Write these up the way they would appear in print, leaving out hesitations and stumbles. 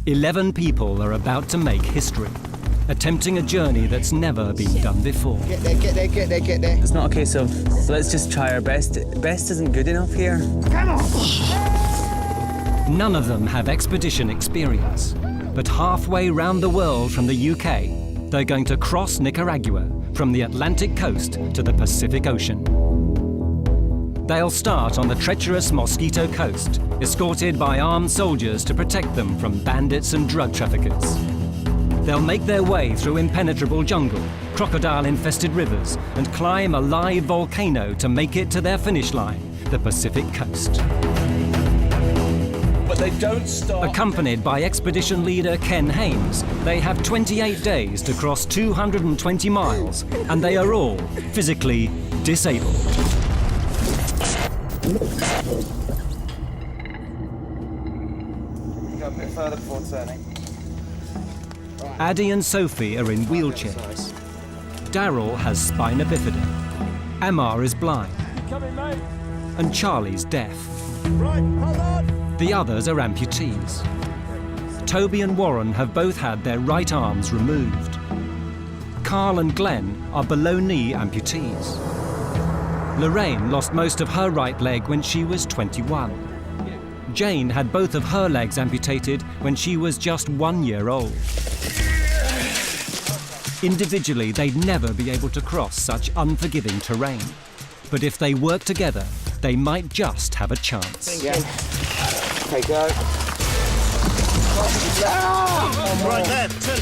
11 people are about to make history, attempting a journey that's never been done before. Get there, get there, get there, get there. It's not a case of, let's just try our best. Best isn't good enough here. Come on! None of them have expedition experience, but halfway round the world from the UK, they're going to cross Nicaragua from the Atlantic coast to the Pacific Ocean. They'll start on the treacherous Mosquito Coast, escorted by armed soldiers to protect them from bandits and drug traffickers. They'll make their way through impenetrable jungle, crocodile-infested rivers, and climb a live volcano to make it to their finish line, the Pacific Coast. But they don't stop. Accompanied by expedition leader Ken Hames, they have 28 days to cross 220 miles, and they are all physically disabled. Go a bit further before turning. Addie and Sophie are in wheelchairs. Daryl has spina bifida. Amar is blind. And Charlie's deaf. Right, hold on! The others are amputees. Toby and Warren have both had their right arms removed. Carl and Glenn are below-knee amputees. Lorraine lost most of her right leg when she was 21. Jane had both of her legs amputated when she was just 1 year old. Individually, they'd never be able to cross such unforgiving terrain. But if they work together, they might just have a chance. Yeah. Okay, go. Right there, turn.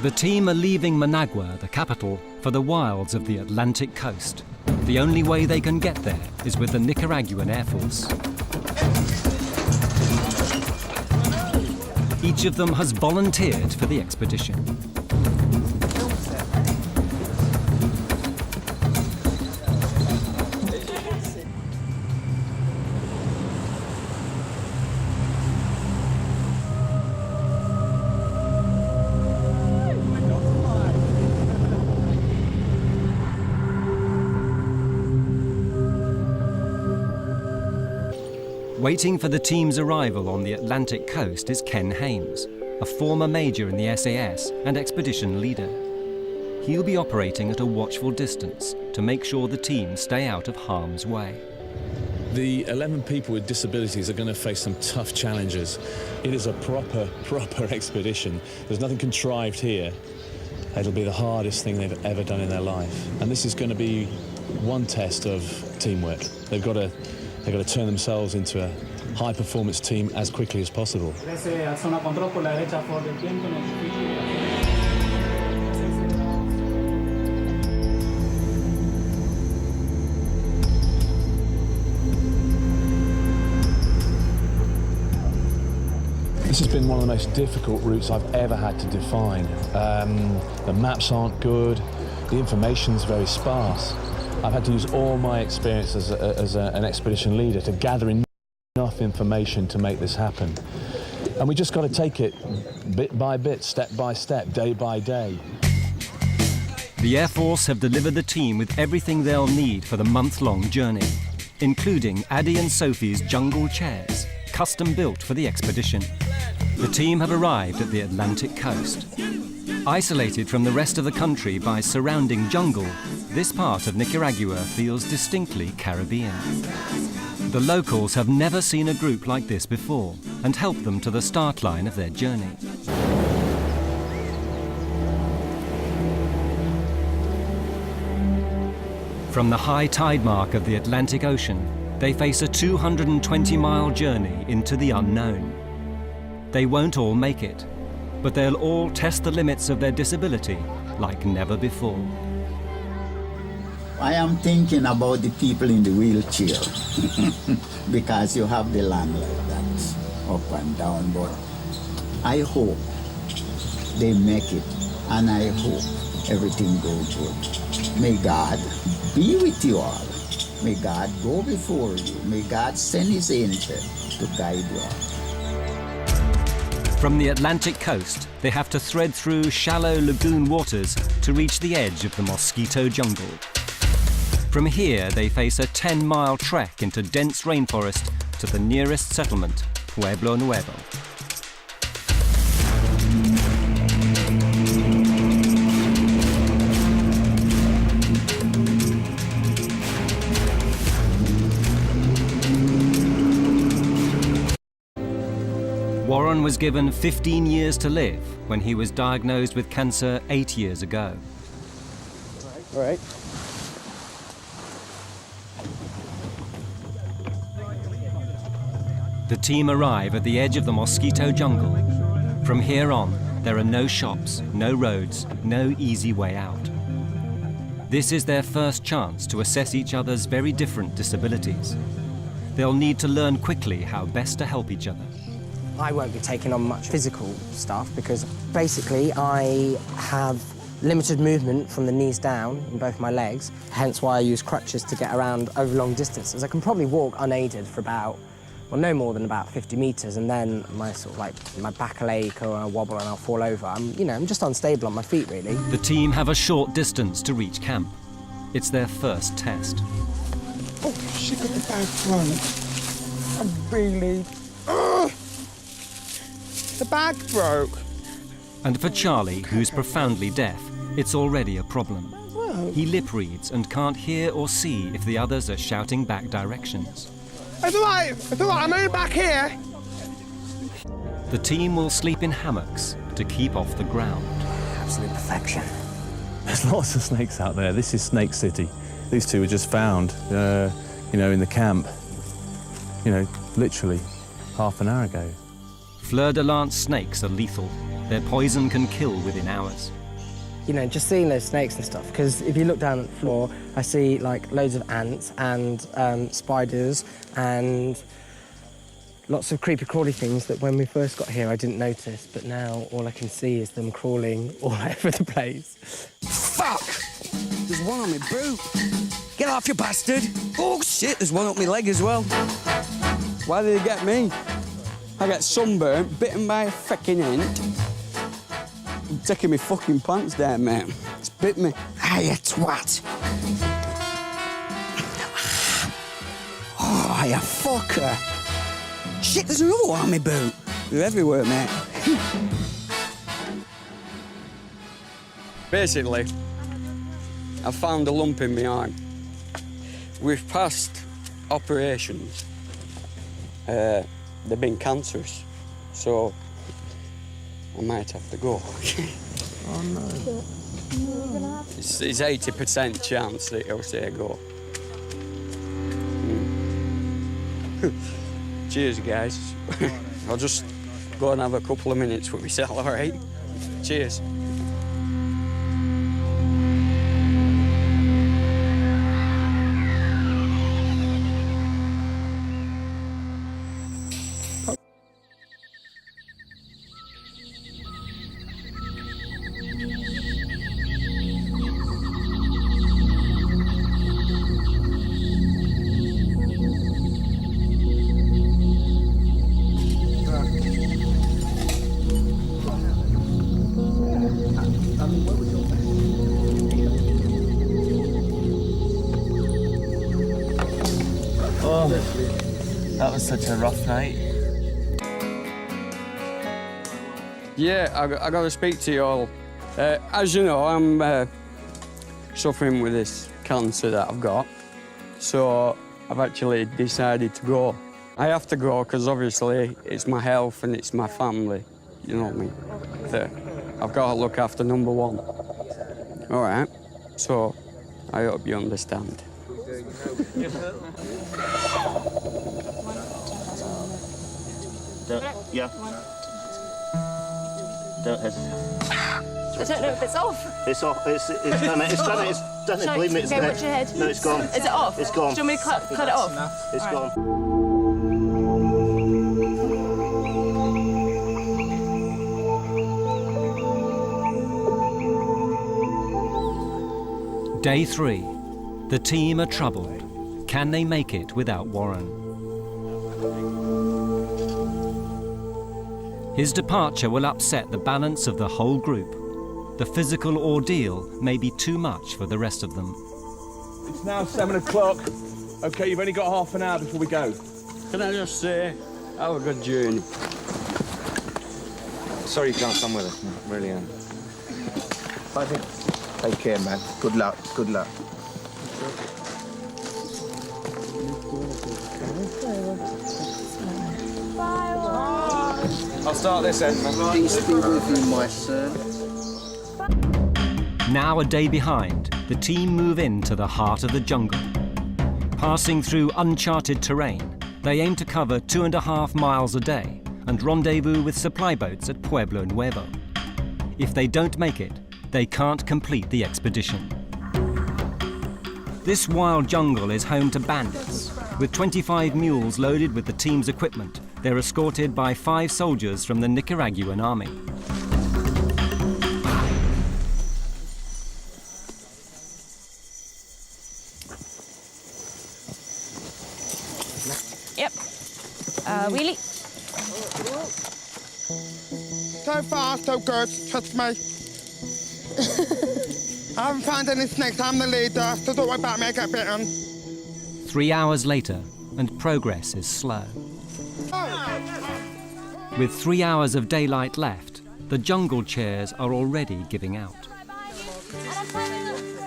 The team are leaving Managua, the capital, for the wilds of the Atlantic coast. The only way they can get there is with the Nicaraguan Air Force. Each of them has volunteered for the expedition. Waiting for the team's arrival on the Atlantic coast is Ken Hames, a former major in the SAS and expedition leader. He'll be operating at a watchful distance to make sure the team stay out of harm's way. The 11 people with disabilities are going to face some tough challenges. It is a proper expedition. There's nothing contrived here. It'll be the hardest thing they've ever done in their life. And this is going to be one test of teamwork. They've got to turn themselves into a high-performance team as quickly as possible. This has been one of the most difficult routes I've ever had to define. The maps aren't good, the information's very sparse. I've had to use all my experience as an expedition leader to gather enough information to make this happen. And we just got to take it bit by bit, step by step, day by day. The Air Force have delivered the team with everything they'll need for the month-long journey, including Addie and Sophie's jungle chairs, custom built for the expedition. The team have arrived at the Atlantic coast. Isolated from the rest of the country by surrounding jungle, this part of Nicaragua feels distinctly Caribbean. The locals have never seen a group like this before and help them to the start line of their journey. From the high tide mark of the Atlantic Ocean, they face a 220-mile journey into the unknown. They won't all make it, but they'll all test the limits of their disability like never before. I am thinking about the people in the wheelchair because you have the land like that, up and down, but I hope they make it, and I hope everything goes good. May God be with you all. May God go before you. May God send His angel to guide you all. From the Atlantic coast, they have to thread through shallow lagoon waters to reach the edge of the mosquito jungle. From here, they face a 10-mile trek into dense rainforest to the nearest settlement, Pueblo Nuevo. Warren was given 15 years to live when he was diagnosed with cancer 8 years ago. All right. The team arrive at the edge of the mosquito jungle. From here on, there are no shops, no roads, no easy way out. This is their first chance to assess each other's very different disabilities. They'll need to learn quickly how best to help each other. I won't be taking on much physical stuff because basically I have limited movement from the knees down in both my legs, hence why I use crutches to get around over long distances. I can probably walk unaided for about, well, no more than about 50 metres, and then my my back will ache or I'll wobble and I'll fall over. I'm just unstable on my feet, really. The team have a short distance to reach camp. It's their first test. Oh, shit, got the bag front. I'm really... The bag broke. And for Charlie, who's profoundly deaf, it's already a problem. Whoa. He lip reads and can't hear or see if the others are shouting back directions. It's all right, I'm only back here. The team will sleep in hammocks to keep off the ground. Absolute perfection. There's lots of snakes out there. This is Snake City. These two were just found, in the camp, literally half an hour ago. Fleur-de-lance snakes are lethal. Their poison can kill within hours. Just seeing those snakes and stuff, because if you look down at the floor, I see, loads of ants and spiders and lots of creepy crawly things that when we first got here I didn't notice, but now all I can see is them crawling all over the place. Fuck! There's one on my boot. Get off, you bastard! Oh, shit, there's one up my leg as well. Why did they get me? I get sunburnt, bitten by a fucking ant. I'm taking my fucking pants down, mate. It's bit me. Ah, you twat. Oh, you fucker. Shit, there's another one on my boot. They're everywhere, mate. Basically, I found a lump in my arm. We've passed operations. They've been cancerous, so I might have to go. Oh, no. It's 80% chance that he'll say go. Cheers, guys. I'll just go and have a couple of minutes with myself, all right? Cheers. That was such a rough night. Yeah, I got to speak to you all. As you know, I'm suffering with this cancer that I've got, so I've actually decided to go. I have to go because obviously it's my health and it's my family, you know what I mean? I've got to look after number one. All right, so I hope you understand. Yeah. Don't hesitate. I don't know if it's off. It's off. It's done it. It's done it. It's done it. Believe me, it's okay, dead. watch your head. No, it's gone. Is it off? It's gone. Do you want me to cut it off? It's All right. gone. Day 3. The team are troubled. Can they make it without Warren? His departure will upset the balance of the whole group. The physical ordeal may be too much for the rest of them. It's now 7 o'clock. OK, you've only got half an hour before we go. Can I just say, have a good journey. Sorry you can't come with us, man. Really am. I think. Take care, man. Good luck. Good luck. I'll start this end, man. Peace be with you, my son. Now a day behind, the team move into the heart of the jungle. Passing through uncharted terrain, they aim to cover 2.5 miles a day and rendezvous with supply boats at Pueblo Nuevo. If they don't make it, they can't complete the expedition. This wild jungle is home to bandits. With 25 mules loaded with the team's equipment, they're escorted by 5 soldiers from the Nicaraguan army. Yep. Wheelie. So far, so good. Trust me. I haven't found any snakes. I'm the leader, so don't worry about me. I get bitten. 3 hours later, and progress is slow. With 3 hours of daylight left, the jungle chairs are already giving out.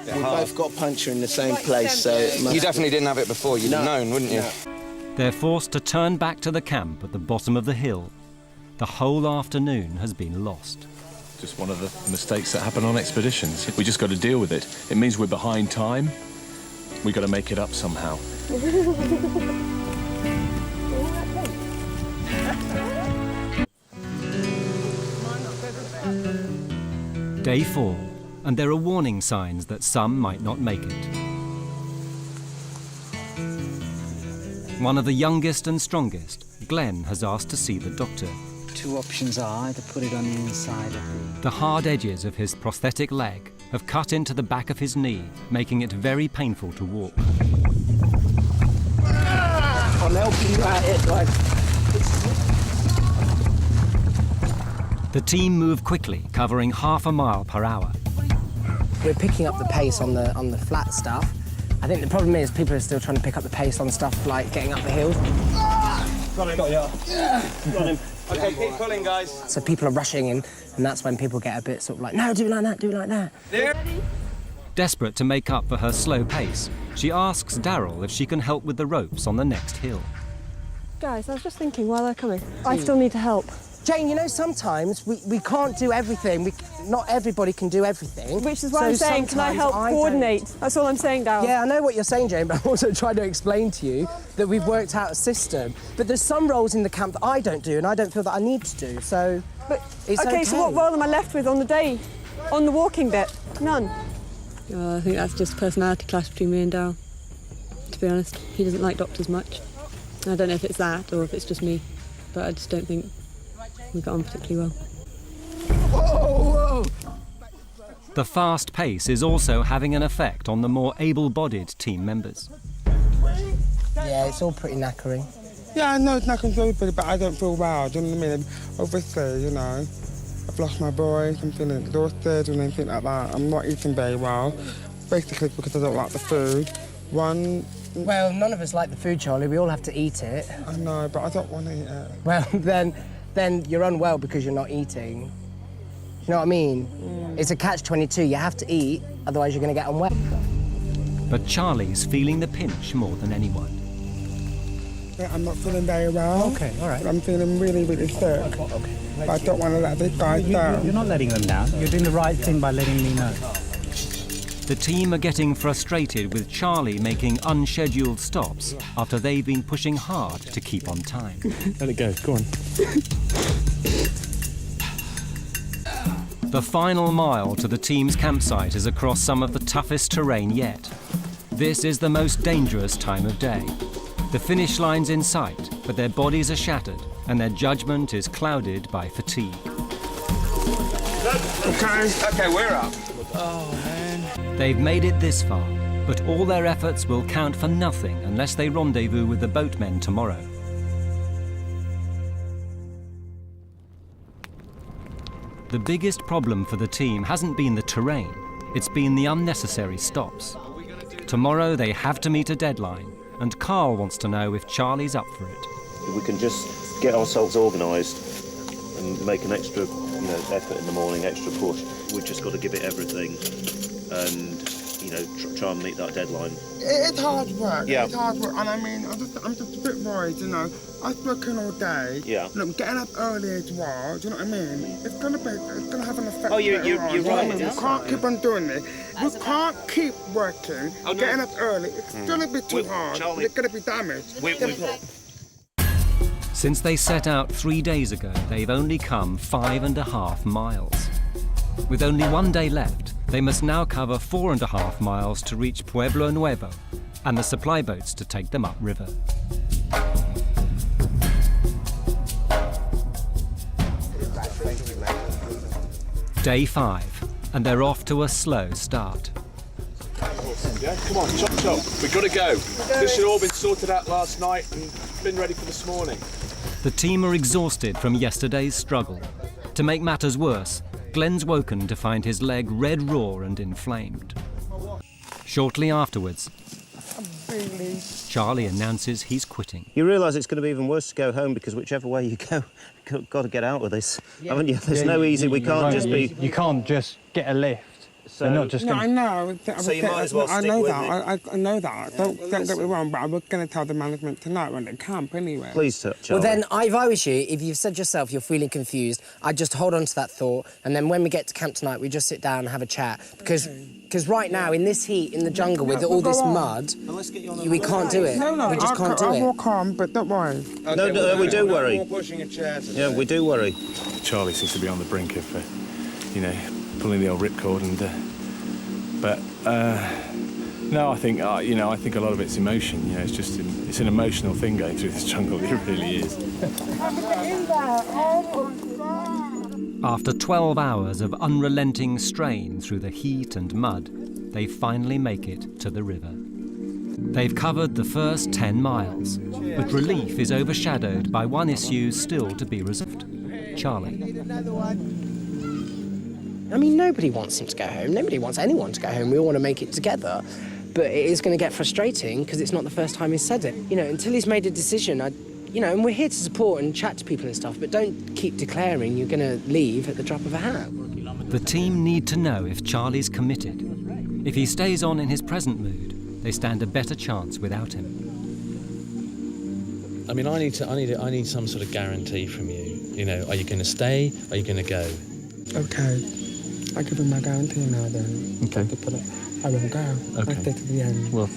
We both got puncture in the same place, so it must You definitely didn't have it before. You'd have known, wouldn't you? No. They're forced to turn back to the camp at the bottom of the hill. The whole afternoon has been lost. Just one of the mistakes that happen on expeditions. We just got to deal with it. It means we're behind time. We got to make it up somehow. Day 4, and there are warning signs that some might not make it. One of the youngest and strongest, Glenn, has asked to see the doctor. 2 options are either put it on the inside of The hard edges of his prosthetic leg have cut into the back of his knee, making it very painful to walk. I'm helping you out here, guys. The team move quickly, covering half a mile per hour. We're picking up the pace on the flat stuff. I think the problem is people are still trying to pick up the pace on stuff like getting up the hills. Got him. Got you. Got him. OK, keep pulling, guys. So people are rushing in, and that's when people get a bit sort of like, no, do it like that, do it like that. There. Desperate to make up for her slow pace, she asks Daryl if she can help with the ropes on the next hill. Guys, I was just thinking while they're coming, I still need to help. Jane, you know, sometimes we can't do everything. Not everybody can do everything. Which is why I'm saying, can I help coordinate? That's all I'm saying, Daryl. Yeah, I know what you're saying, Jane, but I'm also trying to explain to you that we've worked out a system. But there's some roles in the camp that I don't do, and I don't feel that I need to do, so it's okay. So what role am I left with on the day, on the walking bit? None. I think that's just a personality clash between me and Daryl, to be honest. He doesn't like doctors much. I don't know if it's that or if it's just me, but I just don't think we got on particularly well. Whoa, whoa. The fast pace is also having an effect on the more able-bodied team members. Yeah, it's all pretty knackering. Yeah, I know it's not going to everybody, but I don't feel well. Do you know what I mean? Obviously, you know, I've lost my boys, I'm feeling exhausted and anything like that. I'm not eating very well, basically because I don't like the food. Well, none of us like the food, Charlie. We all have to eat it. I know, but I don't want to eat it. Well, then you're unwell because you're not eating. You know what I mean? It's a catch-22. You have to eat, otherwise you're going to get unwell. But Charlie's feeling the pinch more than anyone. Yeah, I'm not feeling very well. Okay, all right. I'm feeling really, really sick. Okay. But I don't want to let these guys down. You're not letting them down. You're doing the right thing by letting me know. The team are getting frustrated with Charlie making unscheduled stops after they've been pushing hard to keep on time. Let it go. Go on. The final mile to the team's campsite is across some of the toughest terrain yet. This is the most dangerous time of day. The finish line's in sight, but their bodies are shattered and their judgment is clouded by fatigue. OK, we're up. They've made it this far, but all their efforts will count for nothing unless they rendezvous with the boatmen tomorrow. The biggest problem for the team hasn't been the terrain, it's been the unnecessary stops. Tomorrow they have to meet a deadline, and Carl wants to know if Charlie's up for it. If we can just get ourselves organised and make an extra effort in the morning, extra push, we've just got to give it everything and try and meet that deadline. It's hard work. Yeah. It's hard work, and I mean, I'm just a bit worried, I've working all day. Yeah. Look, getting up early as well. Do you know what I mean? It's gonna have an effect. Oh, you're later on, right. you know what I mean? We can't keep on doing this. We can't keep working. Getting up early. It's gonna be too hard. Charlie, it's gonna be damaged. Since they set out 3 days ago, they've only come 5.5 miles. With only 1 day left, they must now cover 4.5 miles to reach Pueblo Nuevo and the supply boats to take them upriver. Day 5, and they're off to a slow start. Yeah, come on, chop chop. We've got to go. This should all been sorted out last night and been ready for this morning. The team are exhausted from yesterday's struggle. To make matters worse, Glenn's woken to find his leg red raw and inflamed. Shortly afterwards, Charlie announces he's quitting. You realise it's going to be even worse to go home because whichever way you go, you've got to get out of this, haven't you? There's no easy. We can't just be. You can't just get a lift. So, not just I know. So you might as well stick with it. I know that. Don't get me wrong, but I was going to tell the management tonight when they camp anyway. Please, Charlie. Well, then, if I was you, if you've said yourself you're feeling confused, I'd just hold on to that thought, and then when we get to camp tonight, we just sit down and have a chat. Because right now, in this heat, in the jungle, with all this mud, we can't do it. No, we just can't do I'll it. walk on, but don't worry. No, we do worry. Yeah, we do worry. Charlie seems to be on the brink of, pulling the old ripcord and. But no, I think I think a lot of it's emotion. It's an emotional thing going through this jungle. It really is. After 12 hours of unrelenting strain through the heat and mud, they finally make it to the river. They've covered the first 10 miles, but relief is overshadowed by one issue still to be resolved: Charlie. I mean, nobody wants him to go home. Nobody wants anyone to go home. We all want to make it together. But it is going to get frustrating because it's not the first time he's said it. Until he's made a decision, and we're here to support and chat to people and stuff, but don't keep declaring you're going to leave at the drop of a hat. The team need to know if Charlie's committed. If he stays on in his present mood, they stand a better chance without him. I mean, I need some sort of guarantee from you. Are you going to stay? Are you going to go? Okay. I'll give him my guarantee now then. Okay. I won't go. Okay. I'll stay to the end. Well.